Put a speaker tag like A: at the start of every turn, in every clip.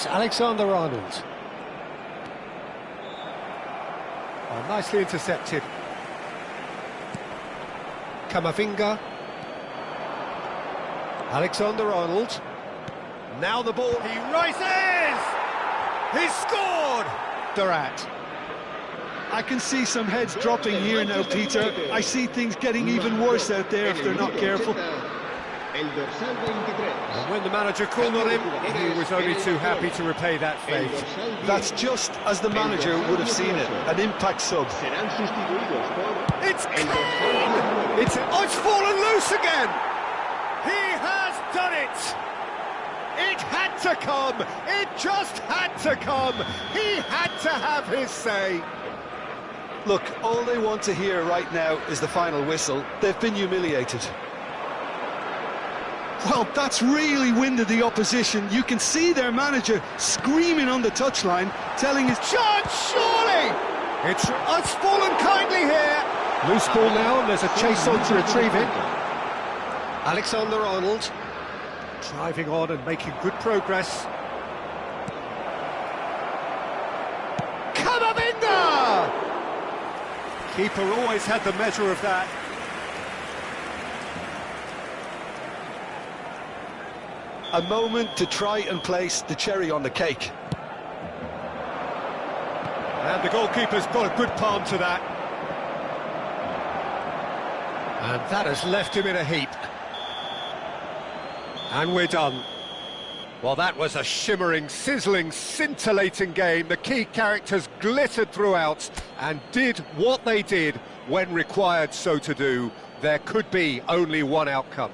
A: It's Alexander-Arnold. Oh, nicely intercepted. Camavinga. Alexander-Arnold. Now the ball. He rises! He's scored! Durant.
B: I can see some heads dropping here now, Peter. I see things getting even worse out there if they're not careful.
A: And when the manager called on him, he was only too happy to repay that fate.
B: That's just as the manager would have seen it, an impact sub.
A: It's Kane! It's fallen loose again! He has done it! It had to come! It just had to come! He had to have his say!
B: Look, all they want to hear right now is the final whistle. They've been humiliated. Well, that's really winded the opposition. You can see their manager screaming on the touchline, telling his
A: chance, surely! It's fallen kindly here. Loose ball now, and there's a chase on to retrieve it. Alexander-Arnold driving on and making good progress. Camavinga! Keeper always had the measure of that.
B: A moment to try and place the cherry on the cake.
A: And the goalkeeper's got a good palm to that. And that has left him in a heap. And we're done. Well, that was a shimmering, sizzling, scintillating game. The key characters glittered throughout and did what they did when required so to do. There could be only one outcome.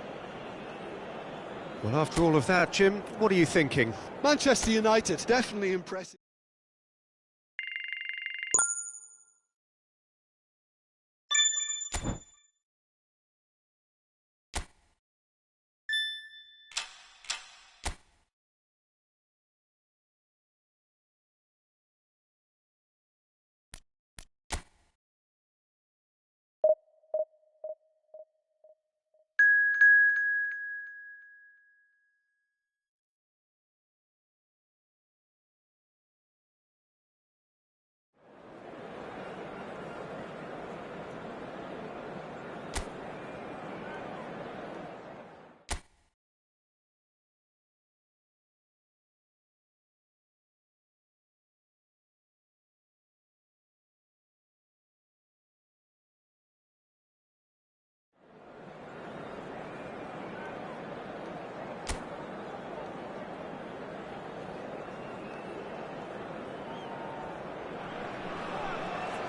A: Well, after all of that, Jim, what are you thinking?
B: Manchester United, definitely impressive.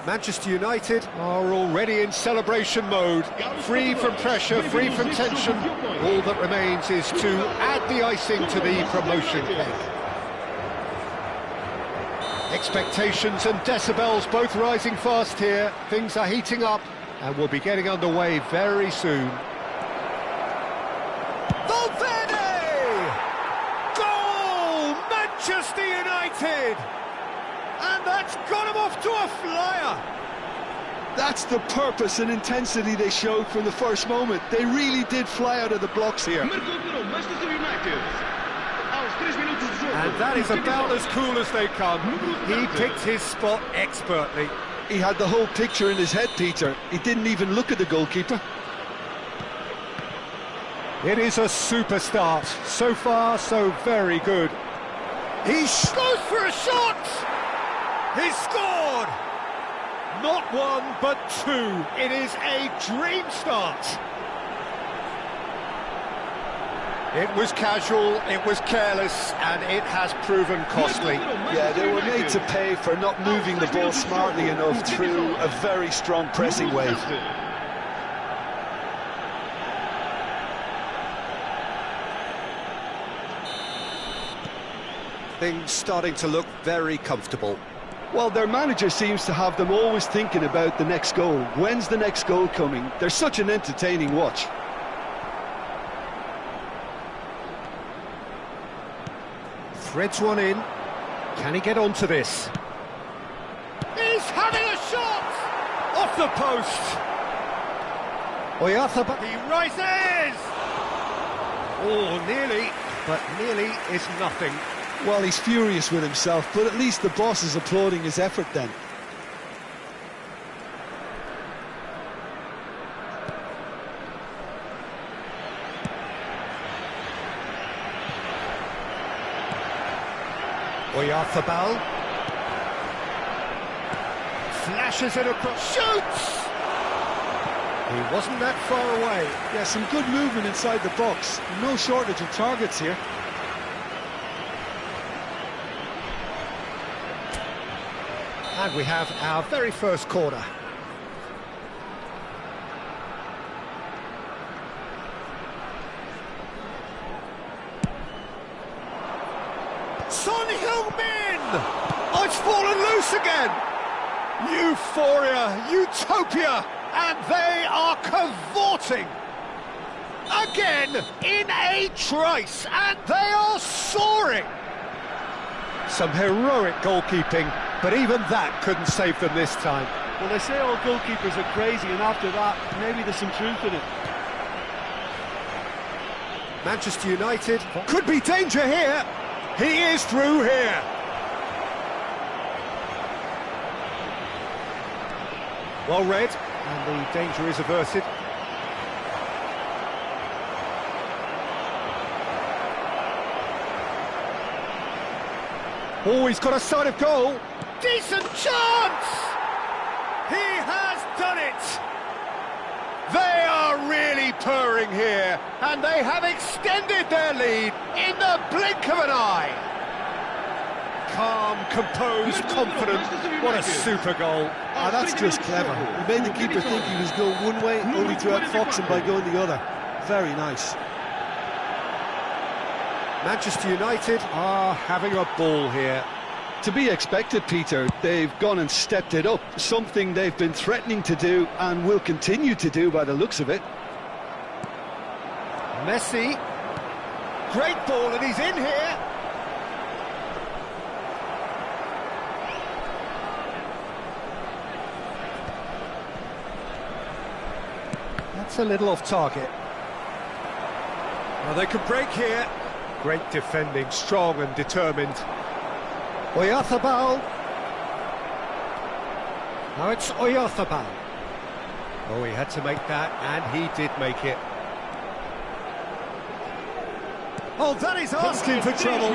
A: Manchester United are already in celebration mode, free from pressure, free from tension. All that remains is to add the icing to the promotion cake. Expectations and decibels both rising fast here. Things are heating up and we'll be getting underway very soon. Valverde! Goal! Manchester United! And that's got him off to a flyer!
B: That's the purpose and intensity they showed from the first moment. They really did fly out of the blocks here.
A: And that is about as cool as they come. He picked his spot expertly.
B: He had the whole picture in his head, Peter. He didn't even look at the goalkeeper.
A: It is a super start. So far, so very good. He goes for a shot! He scored! Not one, but two. It is a dream start. It was casual, it was careless, and it has proven costly.
B: Yeah, they were made to pay for not moving the ball smartly enough through a very strong pressing wave.
A: Things starting to look very comfortable.
B: Well, their manager seems to have them always thinking about the next goal. When's the next goal coming? They're such an entertaining watch.
A: Threads one in. Can he get onto this? He's having a shot! Off the post! Oyarzábal, he rises! Oh, nearly, but nearly is nothing.
B: Well, he's furious with himself, but at least the boss is applauding his effort then.
A: Oyarzabal flashes it across, shoots! He wasn't that far away.
B: Yeah, some good movement inside the box. No shortage of targets here.
A: And we have our very first corner. Son Heung-min! Oh, it's fallen loose again! Euphoria, utopia, and they are cavorting! Again, in a trice, and they are soaring! Some heroic goalkeeping, but even that couldn't save them this time.
B: Well, they say all goalkeepers are crazy, and after that, maybe there's some truth in it.
A: Manchester United could be danger here. He is through here. Well read, and the danger is averted. Oh, he's got a sight of goal. Decent chance! He has done it! They are really purring here, and they have extended their lead in the blink of an eye. Calm, composed, confident. What a super goal.
B: Ah, that's just clever. He made the keeper think he was going one way, only to outfox him by going the other. Very nice.
A: Manchester United are having a ball here.
B: To be expected, Peter. They've gone and stepped it up, something they've been threatening to do and will continue to do by the looks of it.
A: Messi, great ball, and he's in here. That's a little off target. Well, they could break here. Great defending, strong and determined. Oyarzabal. Now it's Oyarzabal. Oh, he had to make that, and he did make it. Oh, that is asking for trouble.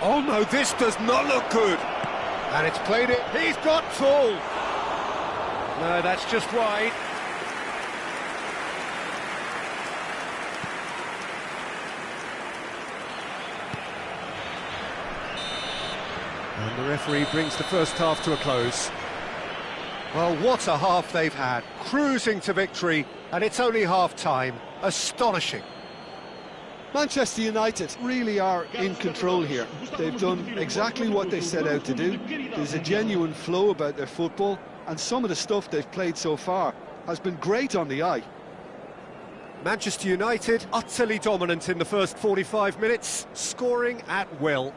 A: Oh no, this does not look good. And it's played it. He's got tall. No, that's just right. And the referee brings the first half to a close. Well, what a half they've had. Cruising to victory, and it's only half-time. Astonishing.
B: Manchester United really are in control here. They've done exactly what they set out to do. There's a genuine flow about their football, and some of the stuff they've played so far has been great on the eye.
A: Manchester United utterly dominant in the first 45 minutes, scoring at will.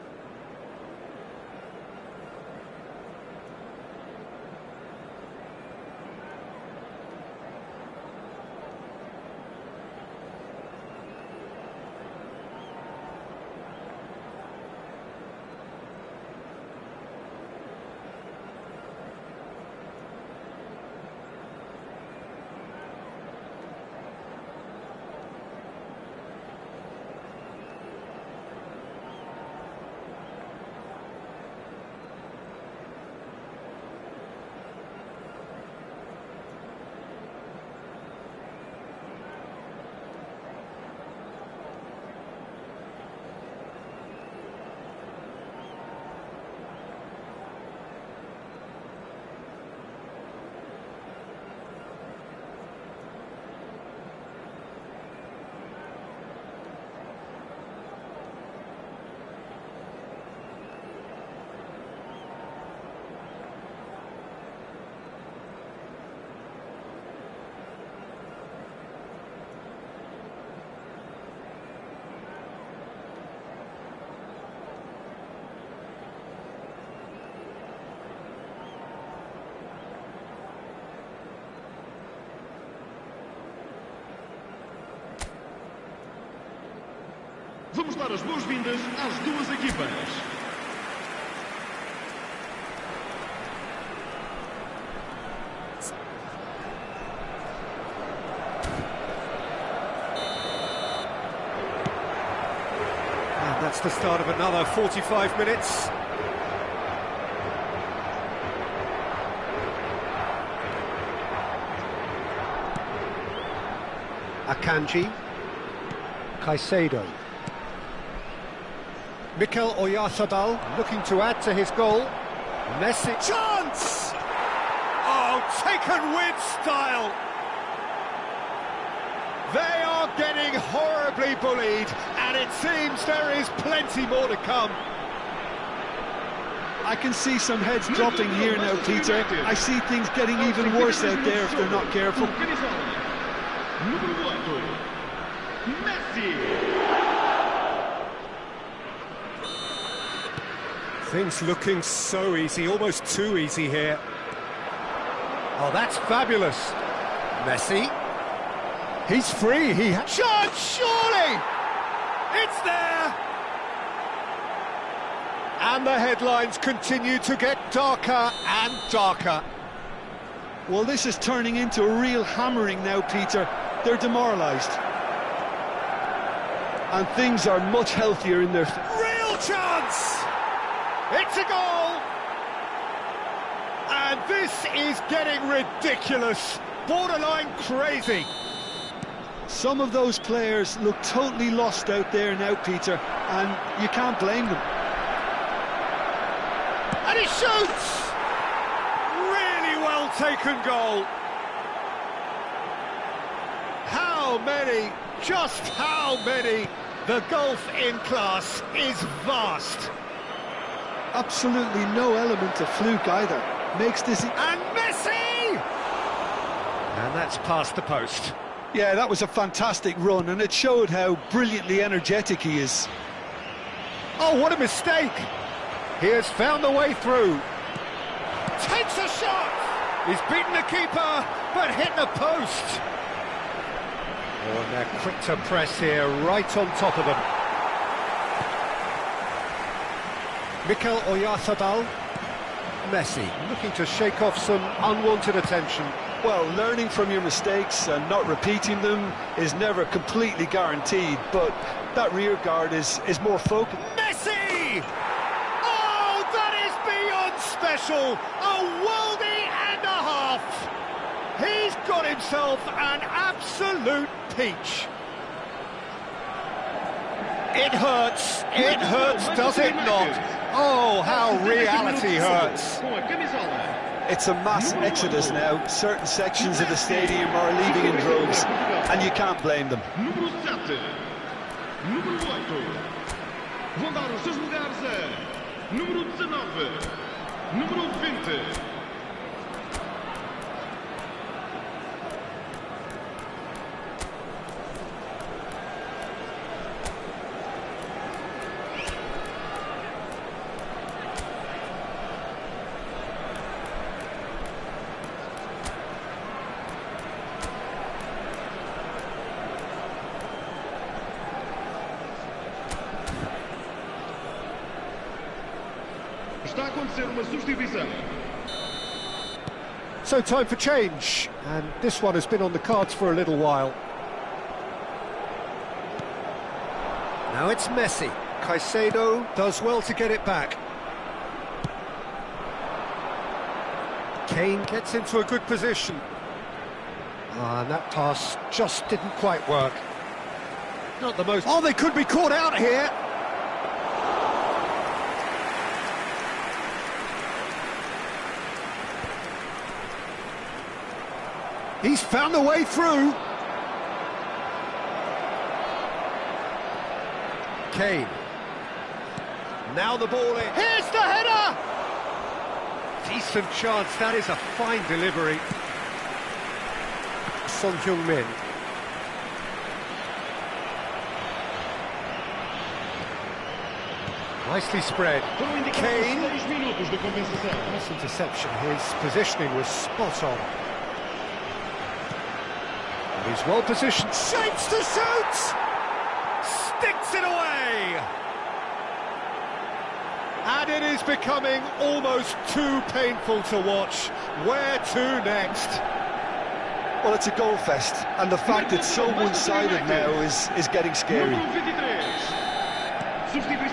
C: Vamos dar as boas-vindas às duas equipas.
A: And that's the start of another 45 minutes. Akanji, Caicedo, Mikel Oyarzabal looking to add to his goal. Messi, chance! Oh, taken with style! They are getting horribly bullied, and it seems there is plenty more to come.
B: I can see some heads dropping here now, Peter. I see things getting even worse out there if they're not careful.
C: Número 8, Messi.
A: Things looking so easy, almost too easy here. Oh, that's fabulous. Messi. He's free, chance, surely! It's there! And the headlines continue to get darker and darker.
B: Well, this is turning into a real hammering now, Peter. They're demoralised. And things are much healthier in their...
A: Real chance! It's a goal! And this is getting ridiculous, borderline crazy.
B: Some of those players look totally lost out there now, Peter, and you can't blame them.
A: And he shoots! Really well taken goal. How many? Just how many? The gulf in class is vast.
B: Absolutely no element of fluke either. Makes this...
A: And Messi! And that's past the post.
B: Yeah, that was a fantastic run, and it showed how brilliantly energetic he is.
A: Oh, what a mistake! He has found a way through. Takes a shot! He's beaten the keeper, but hit the post. Oh, and they're quick to press here, right on top of them. Mikel Oyarzabal. Messi, looking to shake off some unwanted attention.
B: Well, learning from your mistakes and not repeating them is never completely guaranteed, but that rear guard is more focused.
A: Messi! Oh, that is beyond special! A worldie and a half! He's got himself an absolute peach. It hurts, does it not? Oh, how reality hurts.
B: It's a mass exodus now. Certain sections of the stadium are leaving in droves, and you can't blame them.
C: Número 7, número 8. Vão dar os seus lugares a número 19, número 20. Está a acontecer uma substituição.
A: So time for change, and this one has been on the cards for a little while. Now it's Messi. Caicedo does well to get it back. Kane gets into a good position. And that pass just didn't quite work. Not the most... Oh, they could be caught out here! He's found a way through. Kane. Now the ball in. Here's the header! Decent chance, that is a fine delivery. Son Heung-min. Nicely spread. Kane. Nice interception, his positioning was spot on. He's well positioned, shapes to shoot! sticks it away! And it is becoming almost too painful to watch. Where to next?
B: Well, it's a goal fest, and the fact it's so one-sided now is getting scary.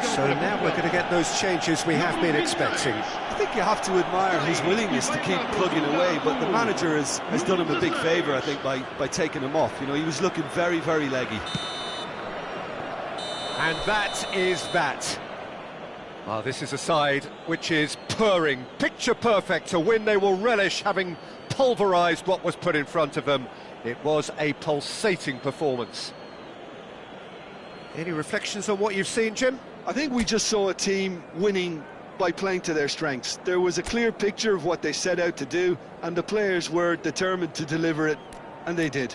A: So now we're going to get those changes we have been expecting.
B: I think you have to admire his willingness to keep plugging away, but the manager has done him a big favour, I think, by taking him off. You know, he was looking very, very leggy.
A: And that is that. Well, this is a side which is purring, picture perfect, a win they will relish, having pulverised what was put in front of them. It was a pulsating performance. Any reflections on what you've seen, Jim?
B: I think we just saw a team winning by playing to their strengths. There was a clear picture of what they set out to do, and the players were determined to deliver it, and they did.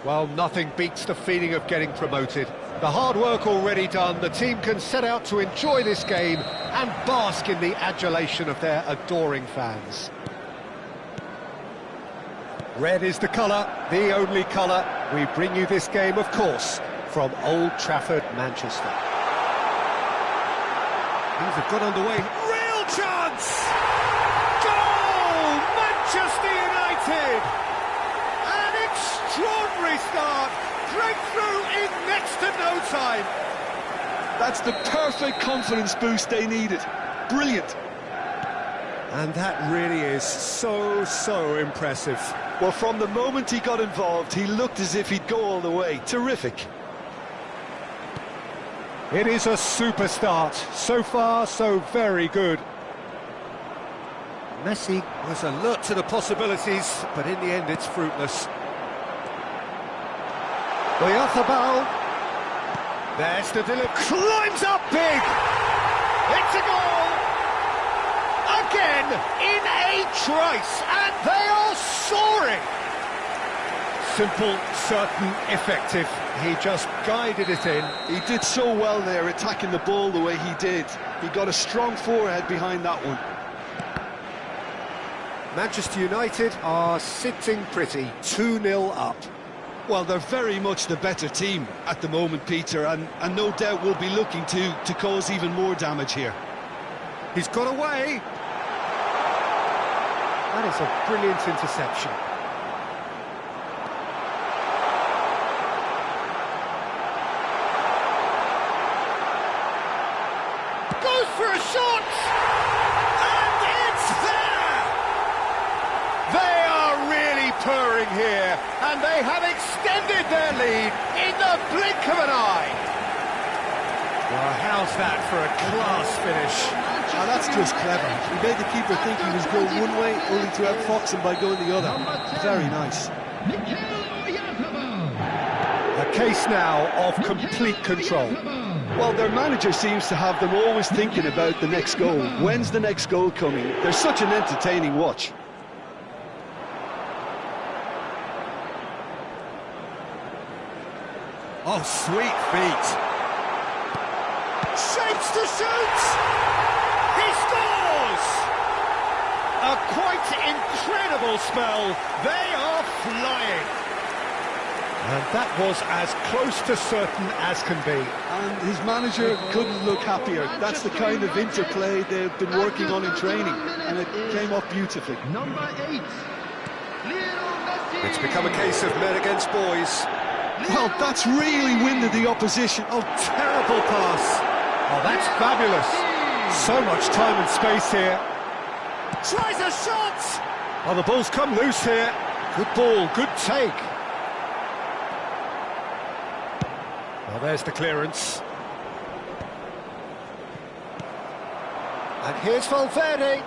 A: Well, nothing beats the feeling of getting promoted. The hard work already done, the team can set out to enjoy this game and bask in the adulation of their adoring fans. Red is the colour, the only colour. We bring you this game, of course, from Old Trafford, Manchester. Things have got underway. Real chance! Goal! Manchester United! Extraordinary start, breakthrough in next to no time.
B: That's the perfect confidence boost they needed. Brilliant.
A: And that really is so impressive.
B: Well, from the moment he got involved, he looked as if he'd go all the way. Terrific.
A: It is a super start. So far, so very good. Messi was alert to the possibilities, but in the end it's fruitless. Oyarzábal, there's the delivery, climbs up big, it's a goal, again in a trice, and they are soaring. Simple, certain, effective, he just guided it in.
B: He did so well there, attacking the ball the way he did. He got a strong forehead behind that one.
A: Manchester United are sitting pretty, 2-0 up.
B: Well, they're very much the better team at the moment, Peter, and no doubt will be looking to cause even more damage here.
A: He's got away. That is a brilliant interception. Goes for a shot! And it's there! They are really purring here, and they have extended their lead in the blink of an eye. Well, how's that for a class finish?
B: Oh, that's just clever. He made the keeper think he was going one way, only to outfox him by going the other. Very nice.
A: A case now of complete control.
B: Well, their manager seems to have them always thinking about the next goal. When's the next goal coming? They're such an entertaining watch.
A: Oh, sweet feet. Shapes to shoot! He scores! A quite incredible spell. They are flying. And that was as close to certain as can be.
B: And his manager couldn't look happier. That's the kind of interplay they've been working on in training, and it came up beautifully.
C: Number 8, Lionel Messi.
A: It's become a case of men against boys.
B: Well, that's really winded the opposition.
A: Oh, terrible pass. Oh, that's fabulous. So much time and space here. Tries a shot! Oh, the ball's come loose here. Good ball, good take. Well, there's the clearance. And here's Valverde.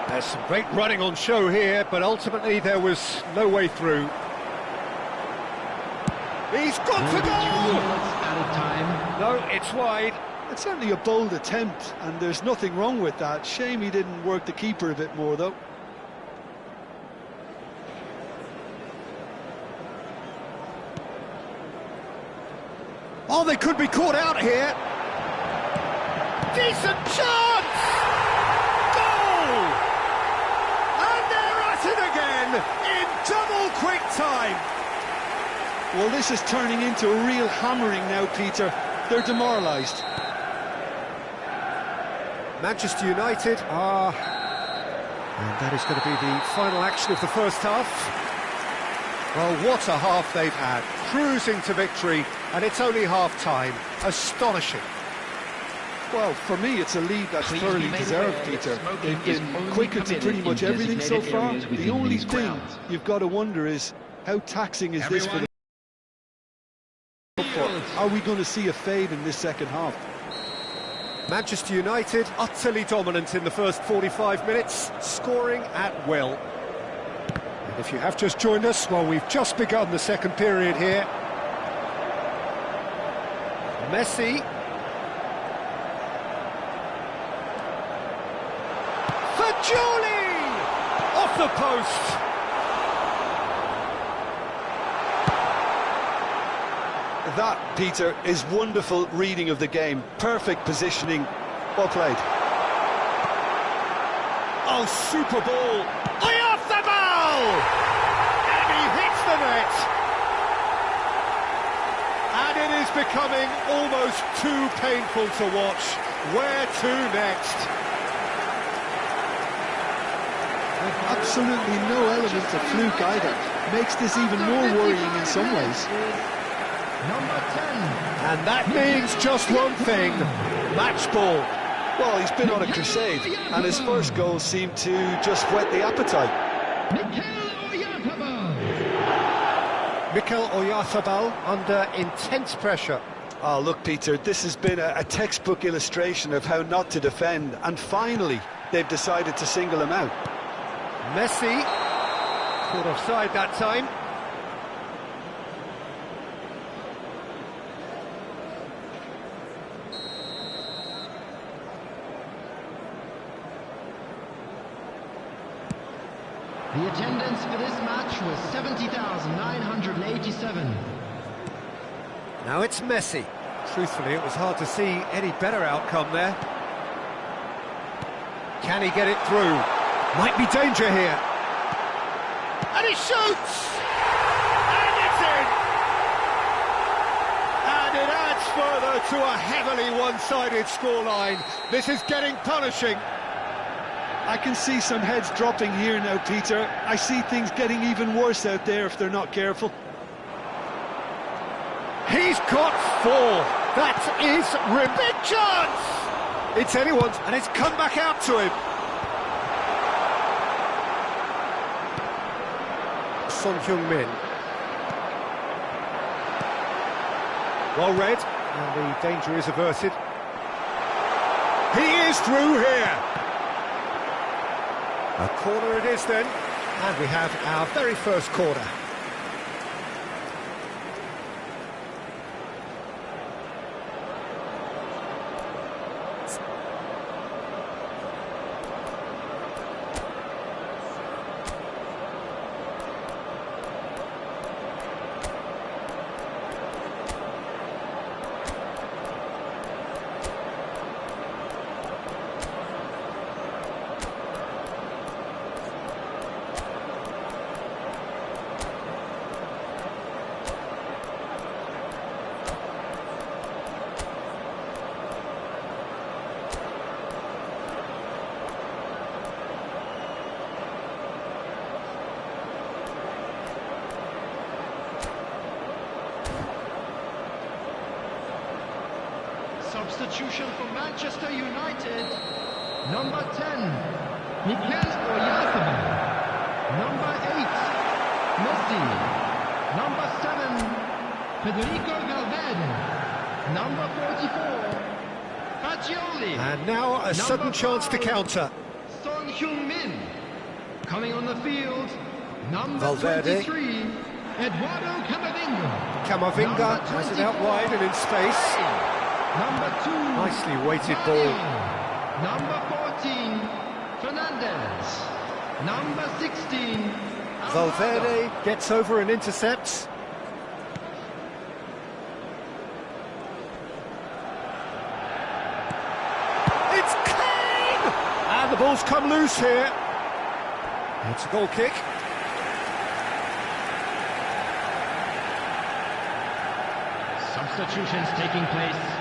A: There's some great running on show here, but ultimately there was no way through. He's got to go! No, it's wide.
B: It's certainly a bold attempt, and there's nothing wrong with that. Shame he didn't work the keeper a bit more, though.
A: Oh, they could be caught out here. Decent chance! Goal! And they're at it again in double quick time.
B: Well, this is turning into a real hammering now, Peter. They're demoralised.
A: Manchester United are... And that is going to be the final action of the first half. Well, what a half they've had. Cruising to victory, and it's only half-time. Astonishing.
B: Well, for me, it's a lead that's thoroughly deserved, Peter. They've been quicker to pretty much everything so far. The only thing you've got to wonder is, how taxing is this for the... Are we going to see a fade in this second half?
A: Manchester United utterly dominant in the first 45 minutes, scoring at will. And if you have just joined us, well, we've just begun the second period here. Messi. Fagioli! Off the post!
B: That, Peter, is wonderful reading of the game. Perfect positioning. Well played.
A: Oh, super ball! Oyarzabal! And he hits the net! And it is becoming almost too painful to watch. Where to next?
B: With absolutely no element of fluke either. Makes this even more worrying in some ways.
C: Number 10.
A: And that means just one thing, match ball.
B: Well, he's been on a crusade, and his first goal seemed to just whet the appetite.
A: Mikel Oyarzabal under intense pressure.
B: Oh, look, Peter, this has been a textbook illustration of how not to defend, and finally, they've decided to single him out.
A: Messi, caught offside that time.
D: The attendance for this match was 70,987.
A: Now it's Messi. Truthfully, it was hard to see any better outcome there. Can he get it through? Might be danger here. And he shoots! And it's in! And it adds further to a heavily one-sided scoreline. This is getting punishing.
B: I can see some heads dropping here now, Peter. I see things getting even worse out there if they're not careful.
A: He's got four. That is big chance. It's anyone's, and it's come back out to him. Son Heung-min. Well read, and the danger is averted. He is through here. A corner it is then, and we have our very first corner.
D: substitution for Manchester United. Number 10, Mikel Oyarzabal. Number 8, Messi. Number 7, Federico Valverde. Number 44, Fagioli.
A: And now a sudden chance to counter.
D: Son Heung-min. Coming on the field, number
A: Valverde.
D: 23, Eduardo Camavinga.
A: Camavinga has it out wide and in space.
D: Number 2,
A: Nicely weighted
D: Mane.
A: ball.
D: Number 14, Fernandez. Number 16,
A: Valverde gets over and intercepts. It's Kane! And the ball's come loose here. It's a goal kick.
D: Substitutions taking place.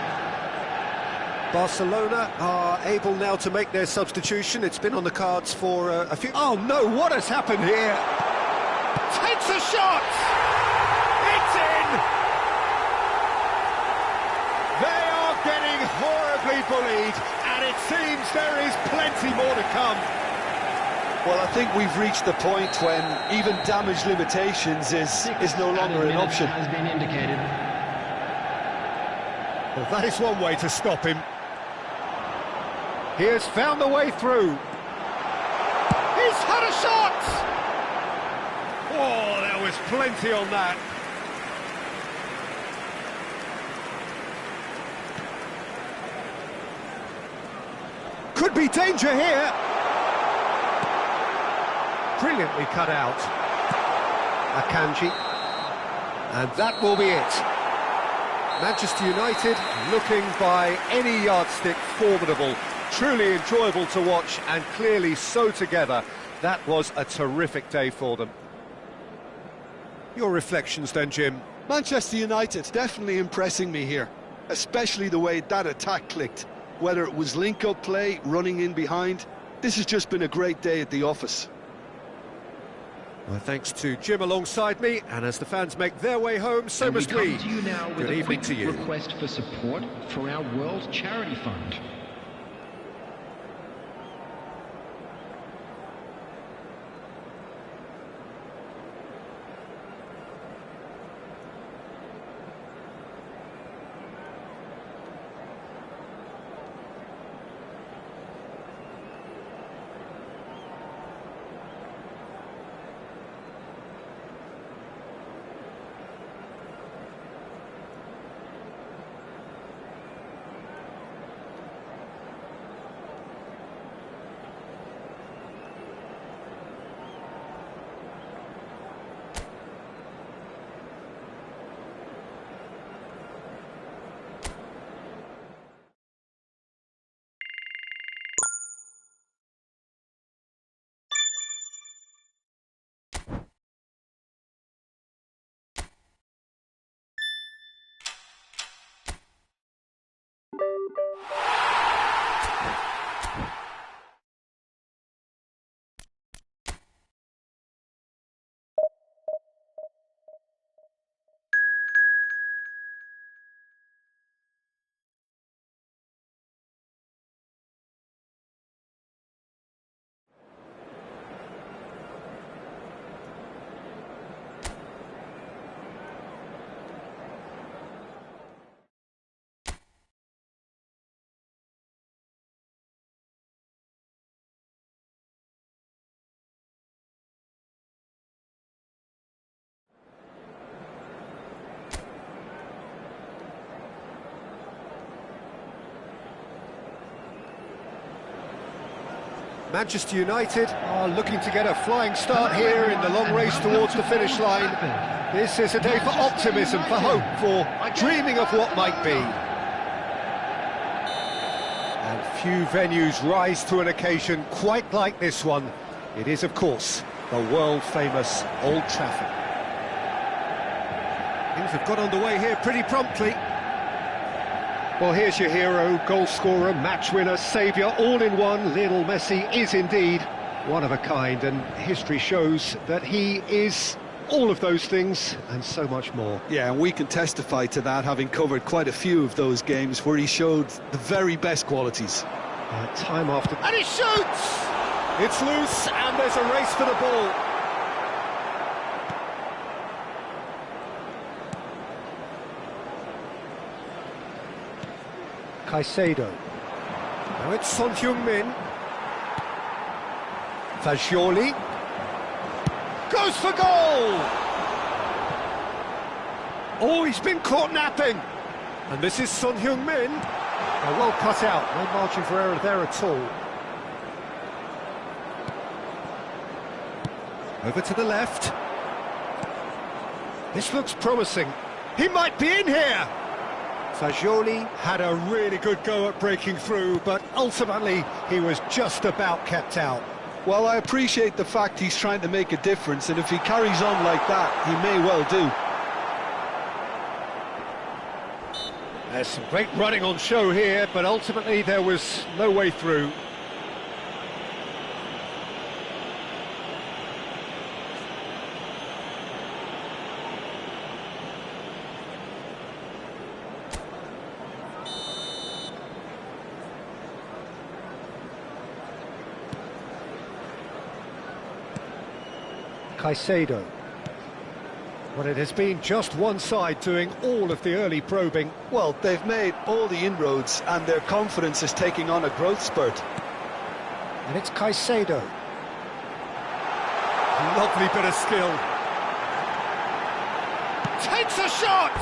A: Barcelona are able now to make their substitution. It's been on the cards for a few... Oh no, what has happened here? Takes a shot! It's in! They are getting horribly bullied, and it seems there is plenty more to come.
B: Well, I think we've reached the point when even damage limitations is no longer an option.
D: Has been indicated.
A: Well, that is one way to stop him. He has found the way through. He's had a shot! Oh, there was plenty on that. Could be danger here. Brilliantly cut out. Akanji. And that will be it. Manchester United looking by any yardstick formidable. Truly enjoyable to watch and clearly so together. That was a terrific day for them. Your reflections then, Jim?
B: Manchester United definitely impressing me here, especially the way that attack clicked. Whether it was link-up play, running in behind, this has just been a great day at the office.
A: Well, thanks to Jim alongside me, and as the fans make their way home, so must we.
E: Come to you now with
A: Good
E: a
A: evening
E: quick
A: to you.
E: request for support for our World Charity Fund.
A: Manchester United are looking to get a flying start here in the long race towards the finish line. This is a day for optimism, for hope, for dreaming of what might be. And few venues rise to an occasion quite like this one. It is, of course, the world-famous Old Trafford. Things have got underway here pretty promptly. Well, here's your hero, goal scorer, match winner, saviour, all in one. Lionel Messi is indeed one of a kind, and history shows that he is all of those things and so much more.
B: Yeah, and we can testify to that, having covered quite a few of those games where he showed the very best qualities.
A: Time after... And he shoots! It's loose and there's a race for the ball. Caicedo. Now it's Son Heung-min. Fagioli. Goes for goal! Oh, he's been caught napping. And this is Son Heung-min. Well cut out, no margin for error there at all. Over to the left. This looks promising. He might be in here! Fagioli had a really good go at breaking through, but ultimately he was just about kept out.
B: Well, I appreciate the fact he's trying to make a difference, and if he carries on like that, he may well do.
A: There's some great running on show here, but ultimately there was no way through. Caicedo. Well, it has been just one side doing all of the early probing.
B: Well, they've made all the inroads and their confidence is taking on a growth spurt.
A: And it's Caicedo. Lovely bit of skill. Takes a shot!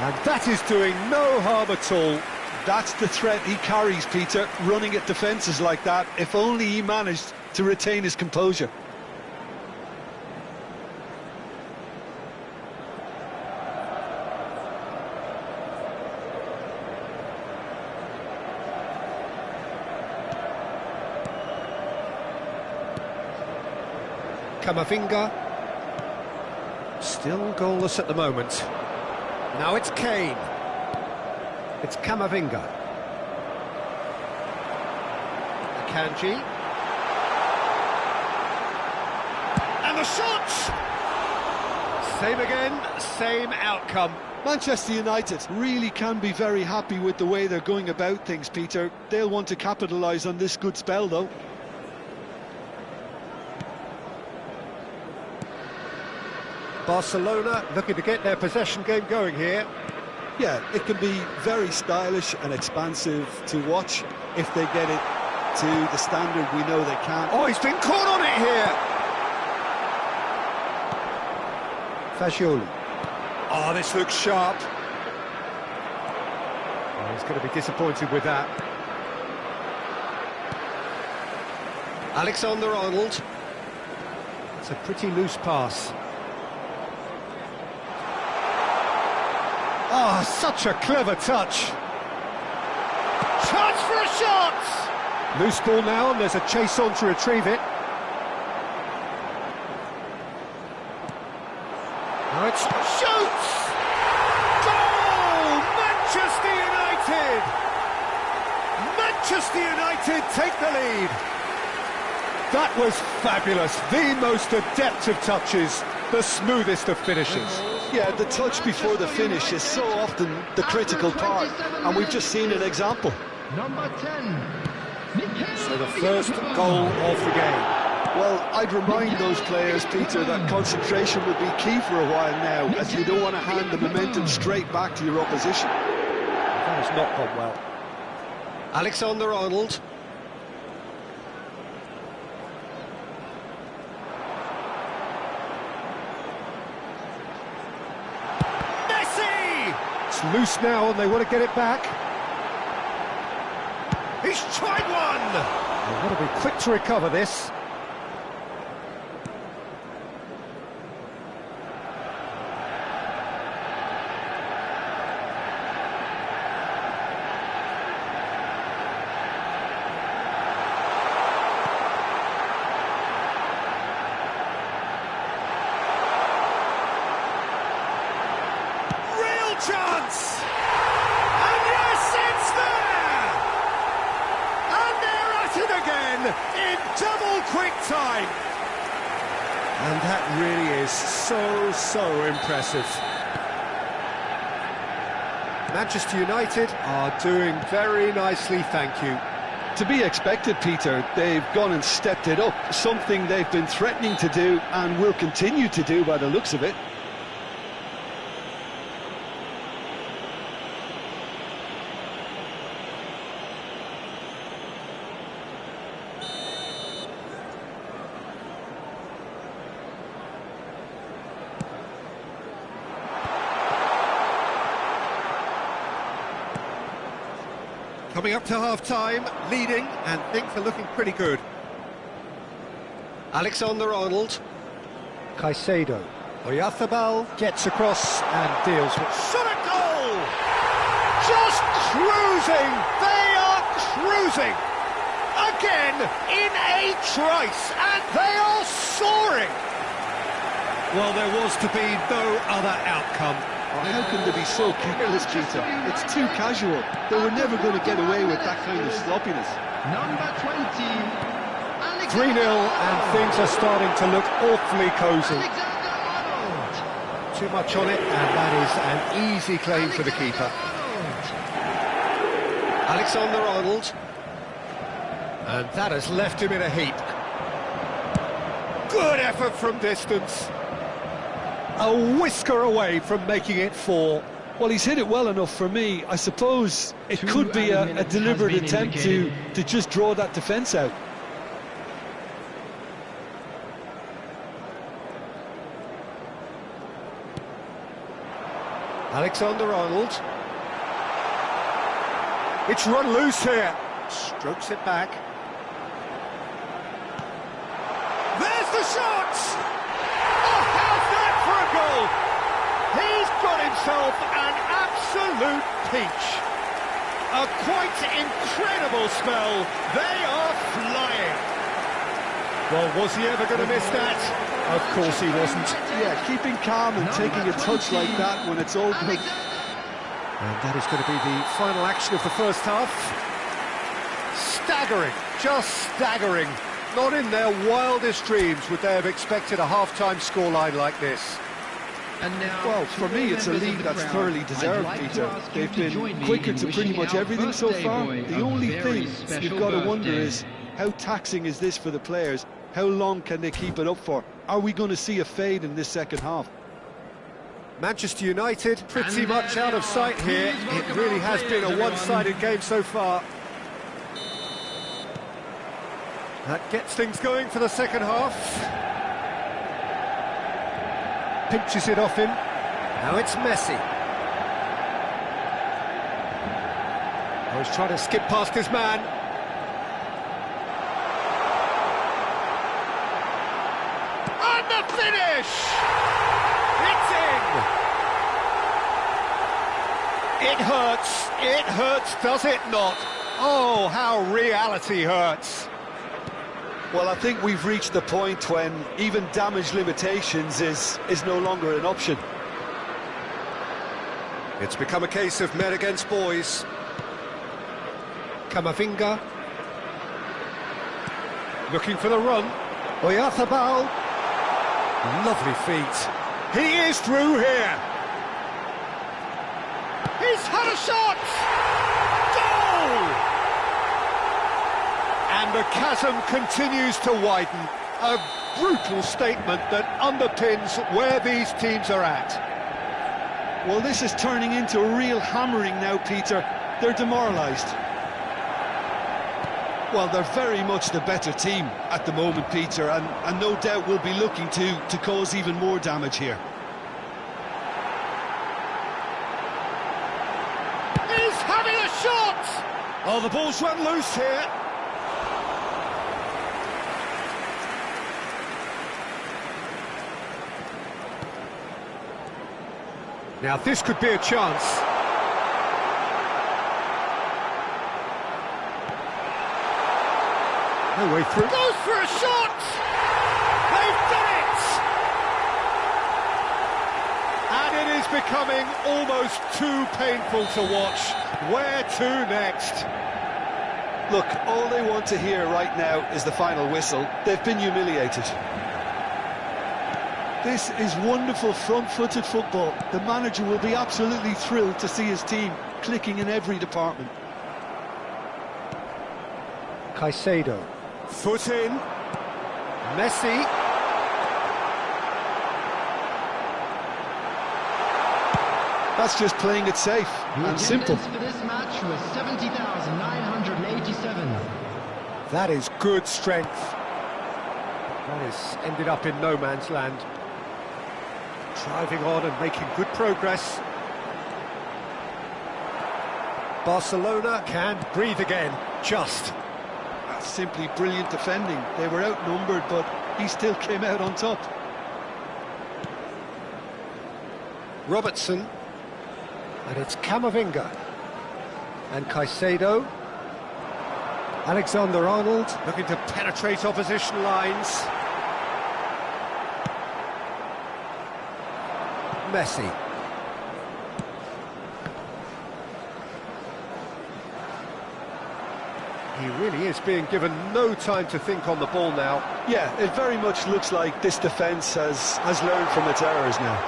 A: And that is doing no harm at all.
B: That's the threat he carries, Peter, running at defences like that, if only he managed to retain his composure.
A: Camavinga, still goalless at the moment. Now it's Kane. It's Camavinga. Akanji. And the shot! Same again, same outcome.
B: Manchester United really can be very happy with the way they're going about things, Peter. They'll want to capitalise on this good spell, though.
A: Barcelona looking to get their possession game going here.
B: Yeah, it can be very stylish and expansive to watch if they get it to the standard we know they can.
A: Oh, he's been caught on it here! Fagioli. Oh, this looks sharp. Oh, he's going to be disappointed with that. Alexander-Arnold. It's a pretty loose pass. Oh, such a clever touch. Chance for a shot! Loose ball now, and there's a chase on to retrieve it. Now it's shoots! Goal! Manchester United! Manchester United take the lead. That was fabulous. The most adept of touches, the smoothest of finishes.
B: Yeah, the touch before the finish is so often the critical part, and we've just seen an example.
D: Number 10.
A: So the first goal of the game.
B: Well, I'd remind those players, Peter, that concentration will be key for a while now, as you don't want to hand the momentum straight back to your opposition.
A: That has not gone well. Alexander-Arnold. Loose now and they want to get it back. He's tried one! They want to be quick to recover this. Chance! And yes, it's there! And they're at it again in double quick time. And that really is so impressive. Manchester United are doing very nicely, thank you.
B: To be expected, Peter. They've gone and stepped it up, something they've been threatening to do and will continue to do by the looks of it.
A: Coming up to half-time, leading, and things are looking pretty good. Alexander-Arnold. Caicedo. Oyarzabal gets across and deals with... Shot at goal! Just cruising! They are cruising! Again, in a trice, and they are soaring! Well, there was to be no other outcome.
B: How can they be so careless, Peter? It's too casual. They were never going to get away with that kind of sloppiness.
D: Number 20,
A: 3-0, and things are starting to look awfully cosy.
D: Alexander-Arnold.
A: Too much on it, and that is an easy claim for the keeper. Alexander-Arnold. And that has left him in a heap. Good effort from distance. A whisker away from making it 4.
B: Well, he's hit it well enough for me. I suppose it could be a deliberate attempt to just draw that defence out.
A: Alexander-Arnold. It's run loose here. Strokes it back. There's the shot! Oh, how's that for a goal? He's got himself an absolute peach. A quite incredible spell. They are flying. Well, was he ever going to miss that? Of course he wasn't.
B: Yeah, keeping calm and taking a touch like that when it's all good.
A: And that is going to be the final action of the first half. Staggering, just staggering. Not in their wildest dreams would they have expected a half-time scoreline like this.
D: And now,
B: Well, for me, it's a lead that's thoroughly deserved, Peter. They've been quicker to pretty much everything so far. The only thing you've got to wonder is, how taxing is this for the players? How long can they keep it up for? Are we going to see a fade in this second half?
A: Manchester United pretty much out of sight here. It really has been a one-sided game so far. That gets things going for the second half. Pinches it off him. Now it's Messi. Oh, he's trying to skip past his man. And the finish! It's in! It hurts, does it not? Oh, how reality hurts.
B: Well, I think we've reached the point when even damage limitations is no longer an option.
A: It's become a case of men against boys. Camavinga. Looking for the run. Oyarzabal. Lovely feet. He is through here. He's had a shot! Goal! And the chasm continues to widen. A brutal statement that underpins where these teams are at.
B: Well, this is turning into a real hammering now, Peter. They're demoralised. Well, they're very much the better team at the moment, Peter, and no doubt will be looking to cause even more damage here.
A: He's having a shot! Oh, the ball's run loose here. Now this could be a chance. No way through. Goes for a shot! They've done it! And it is becoming almost too painful to watch. Where to next?
B: Look, all they want to hear right now is the final whistle. They've been humiliated. This is wonderful front-footed football. The manager will be absolutely thrilled to see his team clicking in every department.
A: Caicedo. Foot in. Messi.
B: That's just playing it safe and simple.
D: For this match was 70,987.
A: That is good strength. That has ended up in no man's land. Driving on and making good progress. Barcelona can breathe again, just.
B: That's simply brilliant defending. They were outnumbered, but he still came out on top.
A: Robertson. And it's Camavinga. And Caicedo. Alexander-Arnold looking to penetrate opposition lines. Messi. He really is being given no time to think on the ball now.
B: Yeah, it very much looks like this defence has learned from its errors now.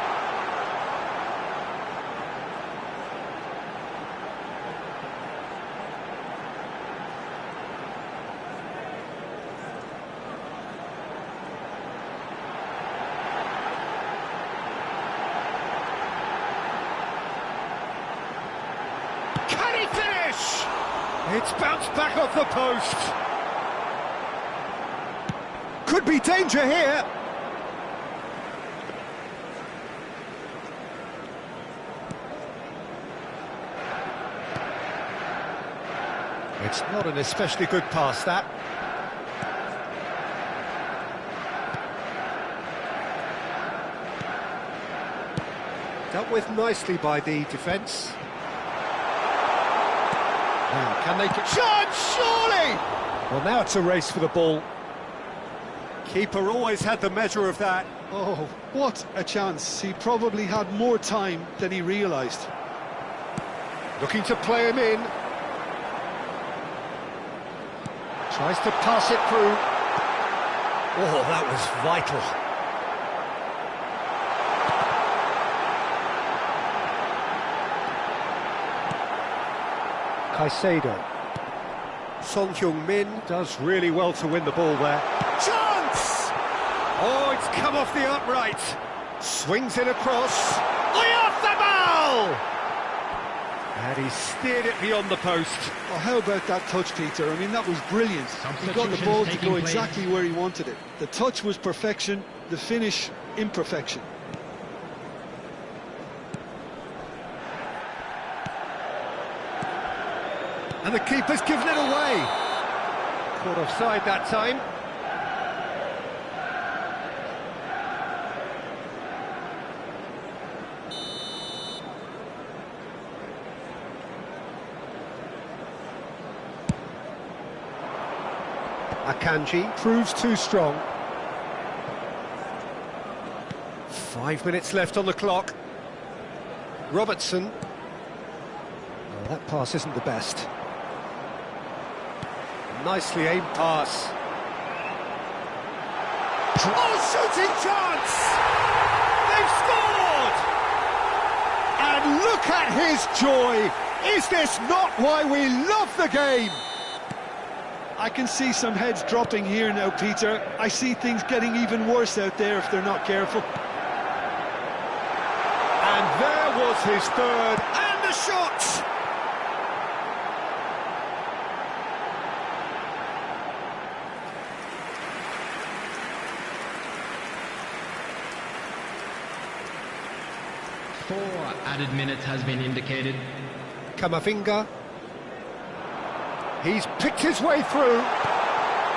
A: Can he finish? It's bounced back off the post. Could be danger here. It's not an especially good pass, that. Dealt with nicely by the defence. Now, can they get... Chance, surely! Well, now it's a race for the ball. Keeper always had the measure of that.
B: Oh, what a chance. He probably had more time than he realised.
A: Looking to play him in. Tries to pass it through. Oh, that was vital. Caicedo. Son Heung-min does really well to win the ball there. Chance! Oh, it's come off the upright. Swings it across. Oyarzabal! And he steered it beyond the post.
B: Oh, how about that touch, Peter? I mean, that was brilliant. He got the ball to go exactly where he wanted it. The touch was perfection, the finish, imperfection.
A: And the keeper's given it away. Caught offside that time. Akanji proves too strong. 5 minutes left on the clock. Robertson. Oh, that pass isn't the best. Nicely aimed pass. Oh, shooting chance! They've scored! And look at his joy! Is this not why we love the game?
B: I can see some heads dropping here now, Peter. I see things getting even worse out there if they're not careful.
A: And there was his third, and the shot!
D: Four added minutes has been indicated.
A: Camavinga. He's picked his way through.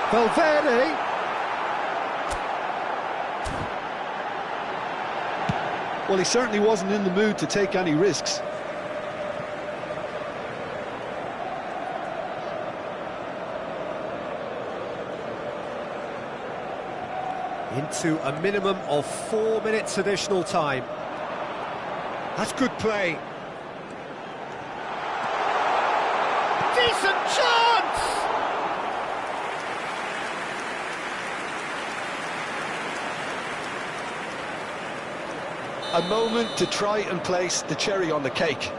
A: Valverde.
B: Well, he certainly wasn't in the mood to take any risks.
A: Into a minimum of 4 minutes additional time. That's good play. Decent chance!
B: A moment to try and place the cherry on the cake.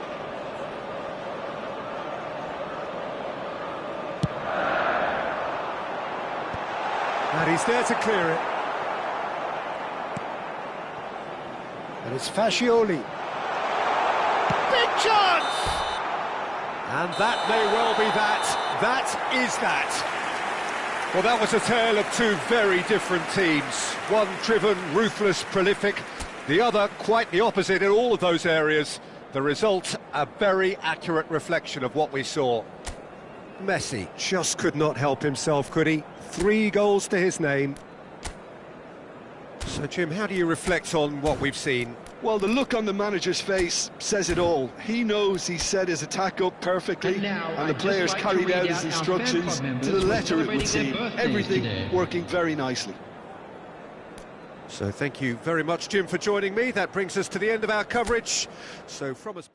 A: And he's there to clear it. And it's Fascioli. Big chance! And that may well be that. That is that. Well, that was a tale of two very different teams. One driven, ruthless, prolific. The other quite the opposite in all of those areas. The result, a very accurate reflection of what we saw. Messi just could not help himself, could he? 3 goals to his name. So, Jim, how do you reflect on what we've seen?
B: Well, the look on the manager's face says it all. He knows he set his attack up perfectly, and the players carried out his instructions to the letter, it would seem. Everything working very nicely.
A: So thank you very much, Jim, for joining me. That brings us to the end of our coverage. So from us...